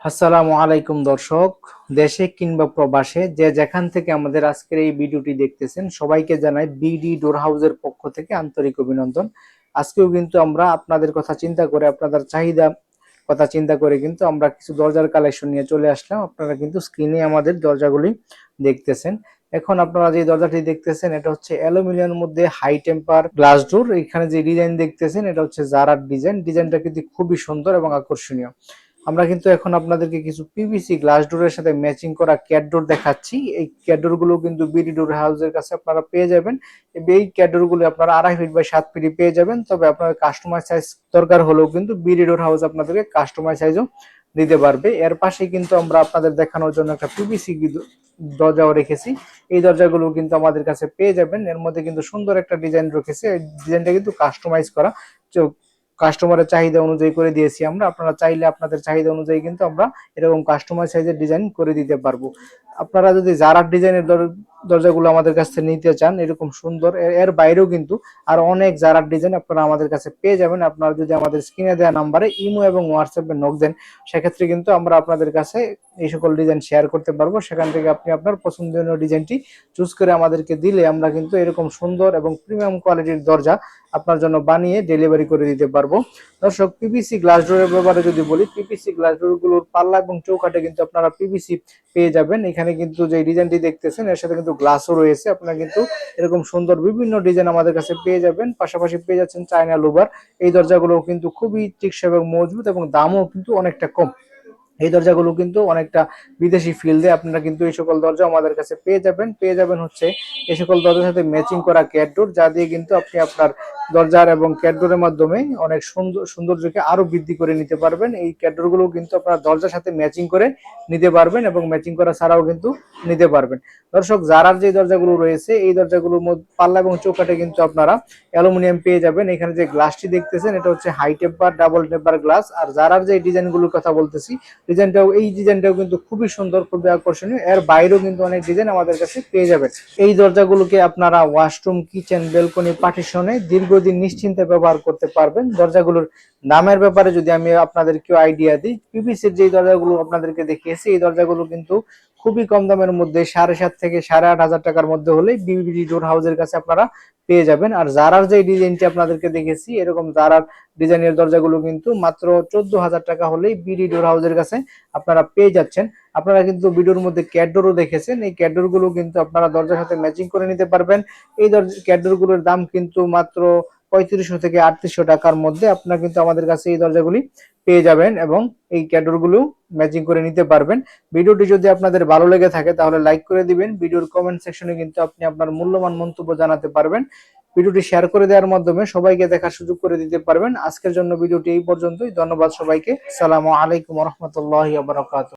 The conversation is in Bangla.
আসসালামু আলাইকুম দর্শক, দেশে কিংবা প্রবাসে যে যেখান থেকে আমাদের আজকের এই ভিডিওটি দেখতেছেন সবাইকে জানাই বিডি ডোর হাউসের পক্ষ থেকে আন্তরিক অভিনন্দন। আজকেও কিন্তু আমরা আপনাদের কথা চিন্তা করে, আপনাদের চাহিদা কথা চিন্তা করে কিন্তু আমরা কিছু দরজার কালেকশন নিয়ে চলে আসলাম। আপনারা কিন্তু স্ক্রিনে আমাদের দরজাগুলি দেখতেছেন। এখন আপনারা যে দরজাটি দেখতেছেন এটা হচ্ছে অ্যালুমিনিয়ামের মধ্যে হাই টেম্পার গ্লাস ডোর। এখানে যে ডিজাইন দেখতেছেন এটা হচ্ছে জারার ডিজাইন। ডিজাইনটা কিন্তু খুবই সুন্দর এবং আকর্ষণীয়। আমরা কিন্তু এখন আপনাদেরকে কিছু পিভিসি গ্লাস ডোরের সাথে ম্যাচিং করা ক্যাট ডোর দেখাচ্ছি। এই ক্যাট ডোর গুলো কিন্তু বিডি ডোর হাউসের কাছে আপনারা পেয়ে যাবেন। এই ক্যাট ডোর গুলো আপনারা 2.5 ফিট বাই 7 ফিট পেয়ে যাবেন। তবে আপনার কাস্টমার সাইজ দরকার হলেও কিন্তু বিডি ডোর হাউস আপনাদেরকে কাস্টমার সাইজও দিতে পারবে। এর পাশে কিন্তু আমরা আপনাদের দেখানোর জন্য একটা পিভিসি দরজাও রেখেছি। এই দরজাগুলো কিন্তু আমাদের কাছে পেয়ে যাবেন। এর মধ্যে কিন্তু সুন্দর একটা ডিজাইন রেখেছি। এই ডিজাইনটা কিন্তু কাস্টমাইজ করা, কাস্টমারের চাহিদা অনুযায়ী করে দিয়েছি আমরা। আপনারা চাইলে আপনাদের চাহিদা অনুযায়ী কিন্তু আমরা এরকম কাস্টমাইজ সাইজের ডিজাইন করে দিতে পারবো। আপনারা যদি জারার ডিজাইনের দরজাগুলো আমাদের কাছ থেকে নিতে চান এরকম সুন্দর, এর বাইরেও কিন্তু আর অনেক জারার ডিজাইন আপনারা আমাদের কাছে পেয়ে যাবেন। আপনারা যদি আমাদের স্ক্রিনে দেওয়া নাম্বারে ইমো এবং হোয়াটসঅ্যাপে নক দেন সেক্ষেত্রে কিন্তু আমরা আপনাদের কাছে এই সকল ডিজাইন শেয়ার করতে পারবো। সেখান থেকে আপনি আপনার পছন্দনীয় ডিজাইনটি চুজ করে আমাদেরকে দিলে আমরা কিন্তু এরকম সুন্দর এবং প্রিমিয়াম কোয়ালিটির দরজা আপনার জন্য বানিয়ে ডেলিভারি করে দিতে পারবো। দর্শক, পিভিসি গ্লাস ডোরের ব্যাপারে যদি বলি, পিভিসি গ্লাস ডোর গুলোর পাল্লা এবং চৌকাঠে কিন্তু আপনারা পিভিসি পেয়ে যাবেন। এখানে কিন্তু যে ডিজাইনটি দেখতেছেন এর সাথে কিন্তু গ্লাসও রয়েছে। আপনারা কিন্তু এরকম সুন্দর বিভিন্ন ডিজাইন আমাদের কাছে পেয়ে যাবেন। পাশাপাশি পেয়ে যাচ্ছেন চায়না লুবার। এই দরজাগুলো কিন্তু খুবই টেকসই এবং মজবুত এবং দামও কিন্তু অনেকটা কম। এই দরজাগুলো কিন্তু অনেকটা বিদেশি ফিল দেয়। আপনারা কিন্তু এই সকল দরজা আমাদের কাছে পেয়ে যাবেন হচ্ছে এই সকল দরজার সাথে ম্যাচিং করা ক্যাটডোর, যা দিয়ে কিন্তু আপনি আপনার দরজার এবং ক্যাটডোরের মাধ্যমে অনেক সৌন্দর্যকে আরো বৃদ্ধি করে নিতে পারবেন। এই ক্যাটডোর গুলো কিন্তু আপনার দরজার সাথে ম্যাচিং করে নিতে পারবেন এবং ম্যাচিং করা ছাড়াও কিন্তু নিতে পারবেন। দর্শক, জারার যে দরজাগুলো রয়েছে এই দরজাগুলোর মধ্যে পাল্লা এবং চৌকাঠে কিন্তু আপনারা অ্যালুমিনিয়াম পেয়ে যাবেন। এখানে যে গ্লাসটি দেখতেছেন এটা হচ্ছে high temper double temper glass. আর জারার যে ডিজাইনগুলোর কথা বলতেছি এই ডিজাইনটাও কিন্তু খুবই সুন্দর, খুবই আকর্ষণীয়। এর বাইরেও কিন্তু অনেক ডিজাইন আমাদের কাছে পেয়ে যাবেন। এই দরজাগুলোকে আপনারা ওয়াশরুম, কিচেন, বেলকনি, পার্টিশনে দীর্ঘদিন নিশ্চিন্তে ব্যবহার করতে পারবেন। দরজাগুলোর দামের ব্যাপারে যদি আমি আপনাদেরকে আইডিয়া দিই, পিভিসির যে দরজাগুলো আপনাদেরকে দেখিয়েছি এই দরজাগুলো কিন্তু খুবই কম দামের মধ্যে 7.5 থেকে 8.5 হাজার টাকার মধ্যে হলেই বিডি ডোর হাউসের কাছে আপনারা পেয়ে যাবেন। আর জারার যে ডিজাইনটি আপনাদেরকে দেখেছি এরকম জারার ডিজাইনের দরজাগুলো কিন্তু মাত্র 14,000 টাকা হলেই বিডি ডোর হাউসের কাছে আপনারা পেয়ে যাচ্ছেন। আপনারা কিন্তু ভিডিওর মধ্যে ক্যাটডোরও দেখেছেন। এই ক্যাটডোর গুলো কিন্তু আপনারা দরজার সাথে ম্যাচিং করে নিতে পারবেন। এই ক্যাটডোর গুলোর দাম কিন্তু মাত্র 3500 থেকে 3800 টাকার মধ্যে আপনারা কিন্তু আমাদের কাছে এই দরজাগুলি পেয়ে যাবেন এবং এই ক্যাটডোর গুলো ম্যাচিং করে নিতে পারবেন। ভিডিওটি যদি আপনাদের ভালো লেগে থাকে তাহলে লাইক করে দিবেন। ভিডিওর কমেন্ট সেকশনে কিন্তু আপনি আপনার মূল্যবান মন্তব্য জানাতে পারবেন। ভিডিওটি শেয়ার করে দেওয়ার মাধ্যমে সবাইকে দেখার সুযোগ করে দিতে পারবেন। আজকের জন্য ভিডিওটি এই পর্যন্তই। ধন্যবাদ সবাইকে। আসসালামু আলাইকুম ওয়া রাহমাতুল্লাহি ওয়া বারাকাতুহু।